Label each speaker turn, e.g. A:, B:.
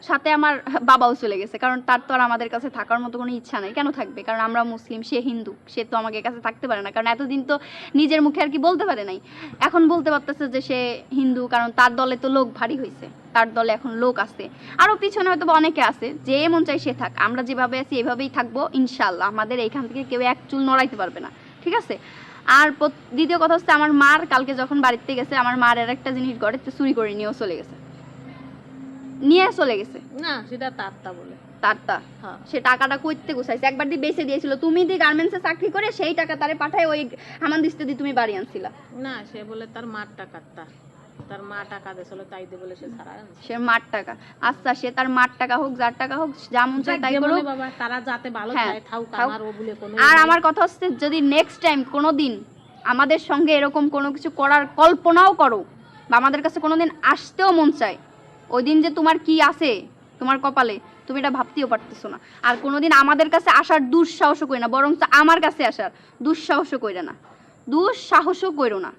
A: সাথে আমার বাবাও চলে গেছে, কারণ তার তো আর আমাদের কাছে থাকার মতো কোনো ইচ্ছা নাই। কেন থাকবে? কারণ আমরা মুসলিম, সে হিন্দু, সে তো আমাদের কাছে থাকতে পারে না, কারণ এতদিন তো নিজের মুখে আর কি বলতে পারে নাই। এখন বলতে পারতেছে যে সে হিন্দু, কারণ তার দলে তো লোক ভারী হয়েছে, তার দলে এখন লোক আছে, আরও পিছনে হয়তো অনেকে আছে। যে মন চাই সে থাক, আমরা যেভাবে আছি এভাবেই থাকবো ইনশাল্লাহ। আমাদের এইখান থেকে কেউ এক চুল নড়াইতে পারবে না, ঠিক আছে? আর দ্বিতীয় কথা হচ্ছে, আমার মার কালকে যখন বাড়িতে গেছে, আমার মার আর একটা জিনিস ঘরে চুরি করে নিয়েও চলে গেছে, নিয়ে চলে গেছে।
B: না সেটা তারটা বলে
A: তারটা সে টাকাটা কইতে গুছাইছে, একবার দিয়ে বেঁচে দিয়েছিল। তুমি দি গার্মেন্টসে চাকরি করে সেই টাকা তারে পাঠায় ওই হামান দিস্তে দি তুমি বাড়ি আনছিলা।
B: না সে বলে তার মার টাকাটা, তার মা টাকা দিয়েছিল তাই দিয়ে বলে সে ছাড়া
A: সে মার টাকা। আচ্ছা, সে তার মার টাকা হোক, যার টাকা হোক, যা মন চায় তাই করো
B: বাবা, তারা যাতে ভালো চায় থাকুক, আমার ও বলে কোনো।
A: আর আমার কথা হচ্ছে, যদি নেক্সট টাইম কোনোদিন আমাদের সঙ্গে এরকম কোনো কিছু করার কল্পনাও করো, বা আমাদের কাছে কোনোদিন আসতেও মন চায়, ওই দিন যে তোমার কি আছে তোমার কপালে, তুমি এটা ভাবতেও পারতেছো না। আর কোনোদিন আমাদের কাছে আসার দুঃসাহসও করি না, বরং আমার কাছে আসার দুঃসাহসও কইরা না, দুঃসাহসও করো না।